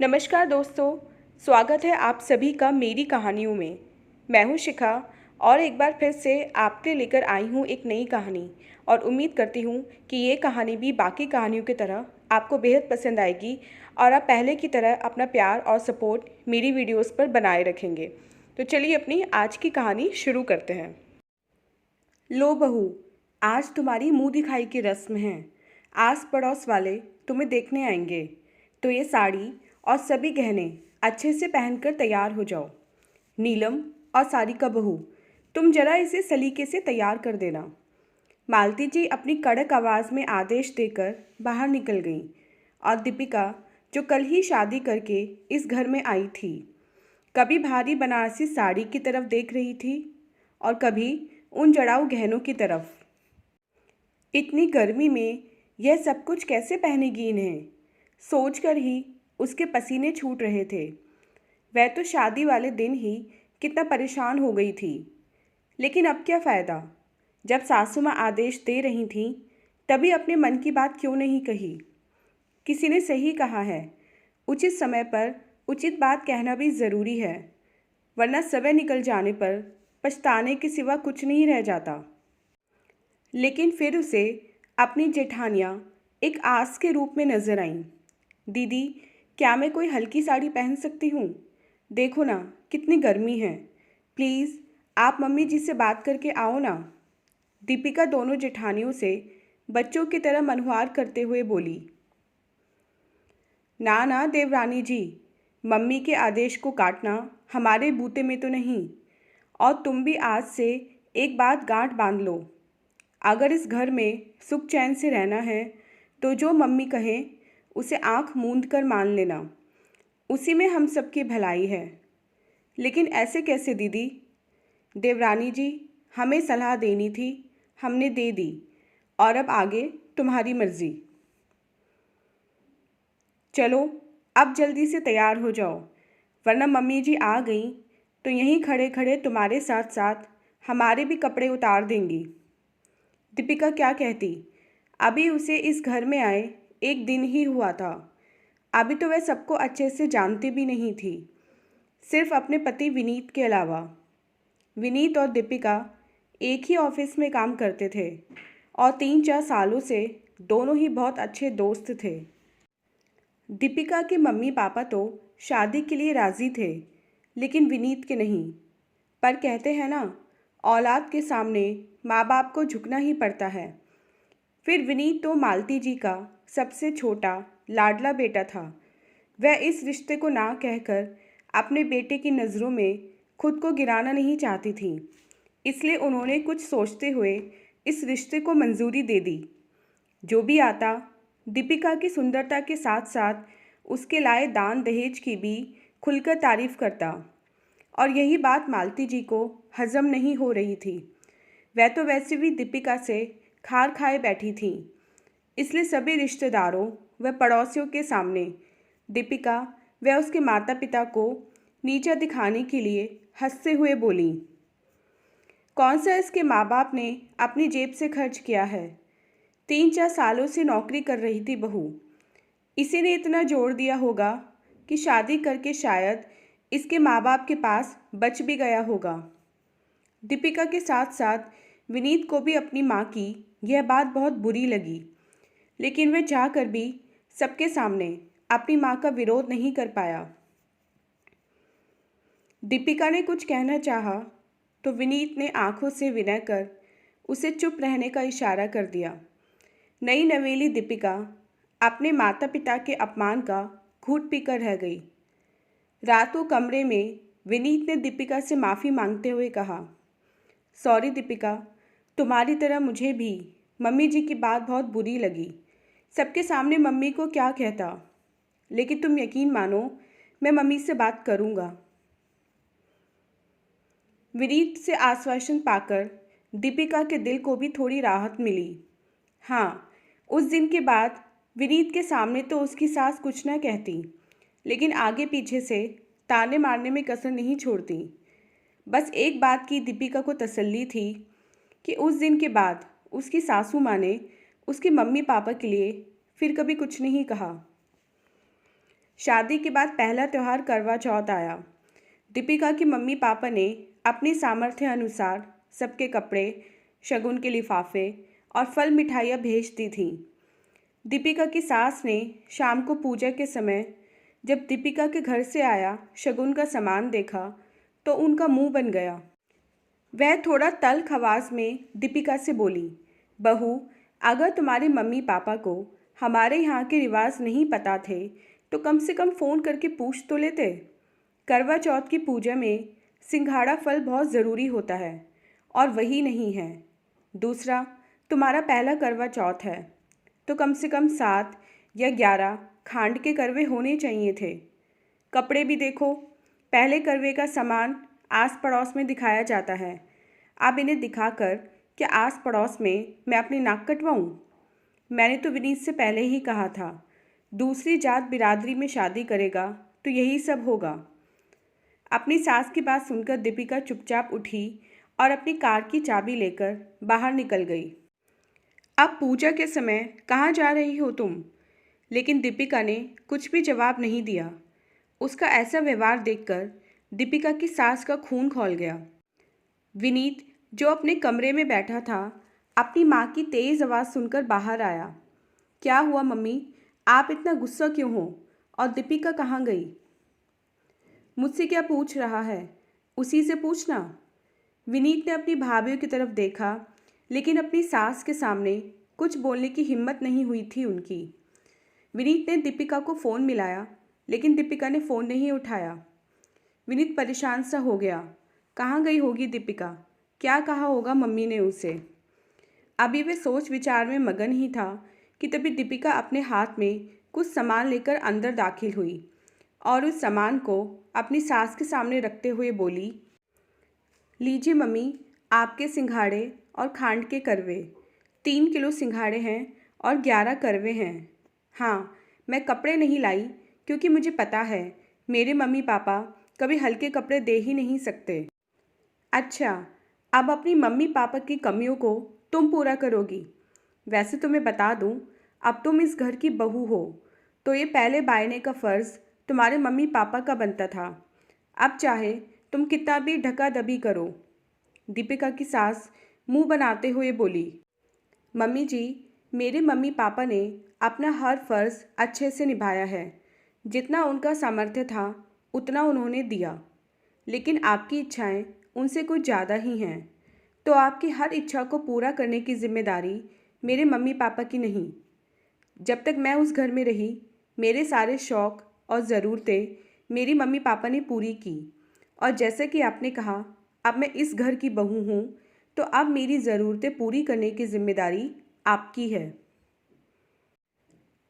नमस्कार दोस्तों, स्वागत है आप सभी का मेरी कहानियों में। मैं हूं शिखा और एक बार फिर से आपके लेकर आई हूं एक नई कहानी और उम्मीद करती हूं कि ये कहानी भी बाकी कहानियों की तरह आपको बेहद पसंद आएगी और आप पहले की तरह अपना प्यार और सपोर्ट मेरी वीडियोस पर बनाए रखेंगे। तो चलिए अपनी आज की कहानी शुरू करते हैं। लो बहू, आज तुम्हारी मुंह दिखाई की रस्म है। आस पड़ोस वाले तुम्हें देखने आएंगे, तो ये साड़ी और सभी गहने अच्छे से पहनकर तैयार हो जाओ। नीलम और सारिका बहू, तुम जरा इसे सलीके से तैयार कर देना। मालती जी अपनी कड़क आवाज़ में आदेश देकर बाहर निकल गईं और दीपिका, जो कल ही शादी करके इस घर में आई थी, कभी भारी बनारसी साड़ी की तरफ देख रही थी और कभी उन जड़ाऊ गहनों की तरफ। इतनी गर्मी में यह सब कुछ कैसे पहनेगी इन्हें, सोचकर ही उसके पसीने छूट रहे थे। वह तो शादी वाले दिन ही कितना परेशान हो गई थी, लेकिन अब क्या फ़ायदा। जब सासू माँ आदेश दे रही थीं, तभी अपने मन की बात क्यों नहीं कही। किसी ने सही कहा है, उचित समय पर उचित बात कहना भी ज़रूरी है, वरना समय निकल जाने पर पछताने के सिवा कुछ नहीं रह जाता। लेकिन फिर उसे अपनी जेठानियाँ एक आस के रूप में नजर आईं। दीदी, क्या मैं कोई हल्की साड़ी पहन सकती हूँ? देखो ना कितनी गर्मी है, प्लीज़ आप मम्मी जी से बात करके आओ ना। दीपिका दोनों जेठानियों से बच्चों की तरह मनहुआर करते हुए बोली। ना ना देवरानी जी, मम्मी के आदेश को काटना हमारे बूते में तो नहीं। और तुम भी आज से एक बात गांठ बांध लो, अगर इस घर में सुख चैन से रहना है तो जो मम्मी कहें उसे आंख मूंद कर मान लेना, उसी में हम सबकी भलाई है। लेकिन ऐसे कैसे दीदी? देवरानी जी, हमें सलाह देनी थी, हमने दे दी, और अब आगे तुम्हारी मर्जी। चलो अब जल्दी से तैयार हो जाओ, वरना मम्मी जी आ गई तो यहीं खड़े खड़े तुम्हारे साथ साथ हमारे भी कपड़े उतार देंगी। दीपिका क्या कहती, अभी उसे इस घर में आए एक दिन ही हुआ था। अभी तो वह सबको अच्छे से जानती भी नहीं थी, सिर्फ अपने पति विनीत के अलावा। विनीत और दीपिका एक ही ऑफिस में काम करते थे और 3-4 सालों से दोनों ही बहुत अच्छे दोस्त थे। दीपिका के मम्मी पापा तो शादी के लिए राज़ी थे, लेकिन विनीत के नहीं। पर कहते हैं ना, औलाद के सामने माँ बाप को झुकना ही पड़ता है। फिर विनीत तो मालती जी का सबसे छोटा लाडला बेटा था। वह इस रिश्ते को ना कहकर अपने बेटे की नज़रों में खुद को गिराना नहीं चाहती थी, इसलिए उन्होंने कुछ सोचते हुए इस रिश्ते को मंजूरी दे दी। जो भी आता, दीपिका की सुंदरता के साथ साथ उसके लाए दान दहेज की भी खुलकर तारीफ करता, और यही बात मालती जी को हजम नहीं हो रही थी। वह तो वैसे भी दीपिका से खार खाए बैठी थी, इसलिए सभी रिश्तेदारों व पड़ोसियों के सामने दीपिका व उसके माता पिता को नीचा दिखाने के लिए हंसते हुए बोली, कौन सा इसके माँ बाप ने अपनी जेब से खर्च किया है? 3-4 सालों से नौकरी कर रही थी बहू, इसी ने इतना जोर दिया होगा कि शादी करके शायद इसके माँ बाप के पास बच भी गया होगा। दीपिका के साथ साथ विनीत को भी अपनी माँ की यह बात बहुत बुरी लगी, लेकिन वह चाहकर भी सबके सामने अपनी माँ का विरोध नहीं कर पाया। दीपिका ने कुछ कहना चाहा तो विनीत ने आंखों से विनय कर उसे चुप रहने का इशारा कर दिया। नई नवेली दीपिका अपने माता पिता के अपमान का घूंट पीकर रह गई। रात को कमरे में विनीत ने दीपिका से माफ़ी मांगते हुए कहा, सॉरी दीपिका, तुम्हारी तरह मुझे भी मम्मी जी की बात बहुत बुरी लगी। सबके सामने मम्मी को क्या कहता, लेकिन तुम यकीन मानो मैं मम्मी से बात करूँगा। विनीत से आश्वासन पाकर दीपिका के दिल को भी थोड़ी राहत मिली। हाँ, उस दिन के बाद विनीत के सामने तो उसकी सास कुछ न कहती, लेकिन आगे पीछे से ताने मारने में कसर नहीं छोड़ती। बस एक बात की दीपिका को तसल्ली थी कि उस दिन के बाद उसकी सासू माँ ने उसके मम्मी पापा के लिए फिर कभी कुछ नहीं कहा। शादी के बाद पहला त्यौहार करवा चौथ आया। दीपिका की मम्मी पापा ने अपनी सामर्थ्य अनुसार सबके कपड़े, शगुन के लिफाफे और फल मिठाइयाँ भेज दी थीं। दीपिका की सास ने शाम को पूजा के समय जब दीपिका के घर से आया शगुन का सामान देखा तो उनका मुंह बन गया। वह थोड़ा तल्ख आवाज़ में दीपिका से बोली, बहू, अगर तुम्हारे मम्मी पापा को हमारे यहाँ के रिवाज नहीं पता थे तो कम से कम फ़ोन करके पूछ तो लेते। करवा चौथ की पूजा में सिंघाड़ा फल बहुत ज़रूरी होता है और वही नहीं है। दूसरा, तुम्हारा पहला करवा चौथ है तो कम से कम 7 या 11 खांड के करवे होने चाहिए थे। कपड़े भी देखो, पहले करवे का सामान आस पड़ोस में दिखाया जाता है। अब इन्हें दिखाकर क्या आस पड़ोस में मैं अपनी नाक कटवाऊँ? मैंने तो विनीत से पहले ही कहा था, दूसरी जात बिरादरी में शादी करेगा तो यही सब होगा। अपनी सास की बात सुनकर दीपिका चुपचाप उठी और अपनी कार की चाबी लेकर बाहर निकल गई। अब पूजा के समय कहाँ जा रही हो तुम? लेकिन दीपिका ने कुछ भी जवाब नहीं दिया। उसका ऐसा व्यवहार देखकर दीपिका की सास का खून खौल गया। विनीत, जो अपने कमरे में बैठा था, अपनी माँ की तेज़ आवाज़ सुनकर बाहर आया। क्या हुआ मम्मी, आप इतना गुस्सा क्यों हो? और दीपिका कहाँ गई? मुझसे क्या पूछ रहा है? उसी से पूछना। विनीत ने अपनी भाभीयों की तरफ देखा, लेकिन अपनी सास के सामने कुछ बोलने की हिम्मत नहीं हुई थी उनकी। विनीत ने दीपिका को फ़ोन मिलाया, लेकिन दीपिका ने फ़ोन नहीं उठाया। विनीत परेशान सा हो गया। कहाँ गई होगी दीपिका? क्या कहा होगा मम्मी ने उसे? अभी वे सोच विचार में मगन ही था कि तभी दीपिका अपने हाथ में कुछ सामान लेकर अंदर दाखिल हुई और उस सामान को अपनी सास के सामने रखते हुए बोली, लीजिए मम्मी, आपके सिंघाड़े और खांड के करवे। 3 किलो सिंघाड़े हैं और 11 करवे हैं। हाँ, मैं कपड़े नहीं लाई क्योंकि मुझे पता है मेरे मम्मी पापा कभी हल्के कपड़े दे ही नहीं सकते। अच्छा, अब अपनी मम्मी पापा की कमियों को तुम पूरा करोगी। वैसे तो मैं बता दूं, अब तुम इस घर की बहू हो, तो ये पहले बायने का फ़र्ज़ तुम्हारे मम्मी पापा का बनता था। अब चाहे तुम कितना भी ढका दबी करो। दीपिका की सास मुंह बनाते हुए बोली, मम्मी जी, मेरे मम्मी पापा ने अपना हर फ़र्ज़ अच्छे से निभाया है। जितना उनका सामर्थ्य था उतना उन्होंने दिया, लेकिन आपकी इच्छाएं उनसे कुछ ज़्यादा ही हैं, तो आपकी हर इच्छा को पूरा करने की जिम्मेदारी मेरे मम्मी पापा की नहीं। जब तक मैं उस घर में रही, मेरे सारे शौक़ और ज़रूरतें मेरी मम्मी पापा ने पूरी की, और जैसे कि आपने कहा, अब मैं इस घर की बहू हूँ, तो अब मेरी ज़रूरतें पूरी करने की जिम्मेदारी आपकी है।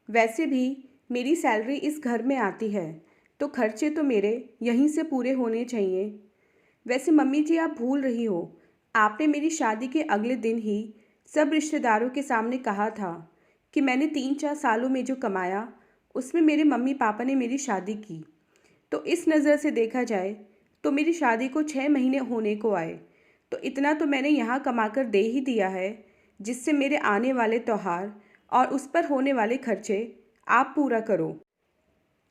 वैसे भी मेरी सैलरी इस घर में आती है, तो खर्चे तो मेरे यहीं से पूरे होने चाहिए। वैसे मम्मी जी, आप भूल रही हो, आपने मेरी शादी के अगले दिन ही सब रिश्तेदारों के सामने कहा था कि मैंने 3-4 सालों में जो कमाया उसमें मेरे मम्मी पापा ने मेरी शादी की। तो इस नज़र से देखा जाए तो मेरी शादी को 6 महीने होने को आए, तो इतना तो मैंने यहाँ कमाकर दे ही दिया है, जिससे मेरे आने वाले त्यौहार और उस पर होने वाले खर्चे आप पूरा करो।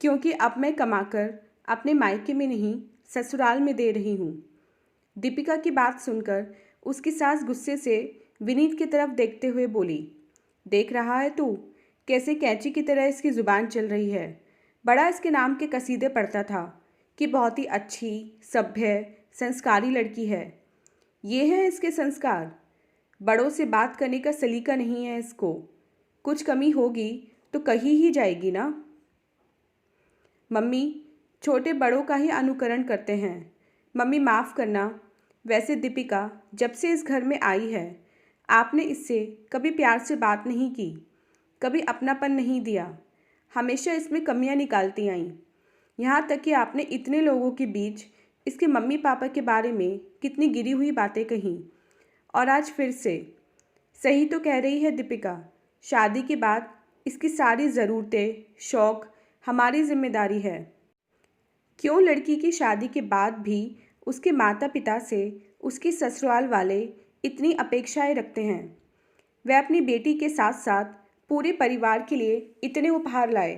क्योंकि अब मैं कमाकर अपने मायके में नहीं, ससुराल में दे रही हूँ। दीपिका की बात सुनकर उसकी सास गुस्से से विनीत की तरफ देखते हुए बोली, देख रहा है तू कैसे कैंची की तरह इसकी ज़ुबान चल रही है। बड़ा इसके नाम के कसीदे पढ़ता था कि बहुत ही अच्छी, सभ्य, संस्कारी लड़की है। ये है इसके संस्कार। बड़ों से बात करने का सलीका नहीं है इसको। कुछ कमी होगी तो कही ही जाएगी ना। मम्मी, छोटे बड़ों का ही अनुकरण करते हैं। मम्मी माफ़ करना। वैसे दीपिका जब से इस घर में आई है, आपने इससे कभी प्यार से बात नहीं की, कभी अपनापन नहीं दिया, हमेशा इसमें कमियां निकालती आईं। यहाँ तक कि आपने इतने लोगों के बीच इसके मम्मी पापा के बारे में कितनी गिरी हुई बातें कहीं, और आज फिर से। सही तो कह रही है दीपिका, शादी के बाद इसकी सारी ज़रूरतें, शौक़ हमारी जिम्मेदारी है। क्यों लड़की की शादी के बाद भी उसके माता पिता से उसकी ससुराल वाले इतनी अपेक्षाएं रखते हैं? वह अपनी बेटी के साथ साथ पूरे परिवार के लिए इतने उपहार लाए।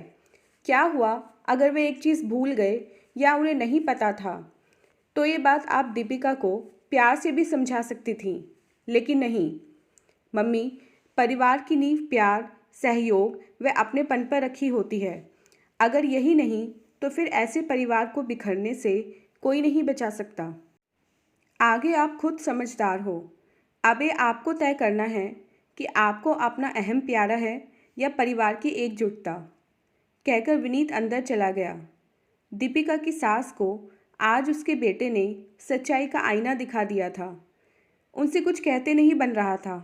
क्या हुआ अगर वे एक चीज़ भूल गए या उन्हें नहीं पता था तो ये बात आप दीपिका को प्यार से भी समझा सकती थीं, लेकिन नहीं। मम्मी, परिवार की नींव प्यार, सहयोग व अपनेपन पर रखी होती है। अगर यही नहीं तो फिर ऐसे परिवार को बिखरने से कोई नहीं बचा सकता। आगे आप खुद समझदार हो। अब ये आपको तय करना है कि आपको अपना अहम प्यारा है या परिवार की एकजुटता। कहकर विनीत अंदर चला गया। दीपिका की सास को आज उसके बेटे ने सच्चाई का आईना दिखा दिया था। उनसे कुछ कहते नहीं बन रहा था।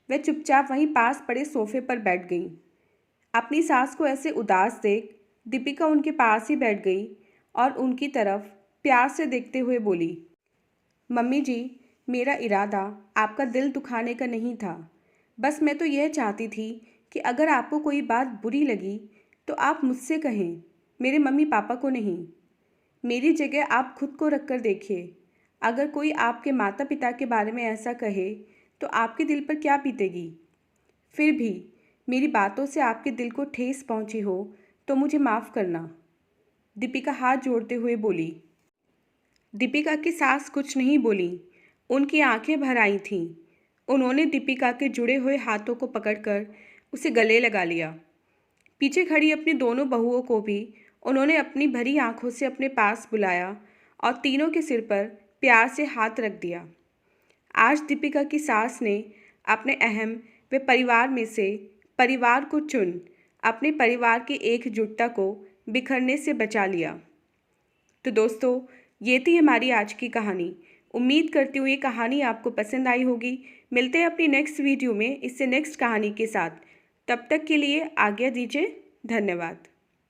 वह चुपचाप वहीं पास पड़े सोफे पर बैठ गई। अपनी सास को ऐसे उदास देख दीपिका उनके पास ही बैठ गई और उनकी तरफ प्यार से देखते हुए बोली, मम्मी जी, मेरा इरादा आपका दिल दुखाने का नहीं था। बस मैं तो यह चाहती थी कि अगर आपको कोई बात बुरी लगी तो आप मुझसे कहें, मेरे मम्मी पापा को नहीं। मेरी जगह आप खुद को रख कर देखिए। अगर कोई आपके माता पिता के बारे में ऐसा कहे तो आपके दिल पर क्या बीतेगी। फिर भी मेरी बातों से आपके दिल को ठेस पहुंची हो तो मुझे माफ़ करना। दीपिका हाथ जोड़ते हुए बोली। दीपिका की सास कुछ नहीं बोली। उनकी आंखें भर आई थीं। उन्होंने दीपिका के जुड़े हुए हाथों को पकड़कर उसे गले लगा लिया। पीछे खड़ी अपनी दोनों बहुओं को भी उन्होंने अपनी भरी आंखों से अपने पास बुलाया और तीनों के सिर पर प्यार से हाथ रख दिया। आज दीपिका की सास ने अपने अहम व परिवार में से परिवार को चुन अपने परिवार की एकजुटता को बिखरने से बचा लिया। तो दोस्तों, ये थी हमारी आज की कहानी। उम्मीद करती हूँ ये कहानी आपको पसंद आई होगी। मिलते हैं अपनी नेक्स्ट वीडियो में इससे नेक्स्ट कहानी के साथ। तब तक के लिए आज्ञा दीजिए। धन्यवाद।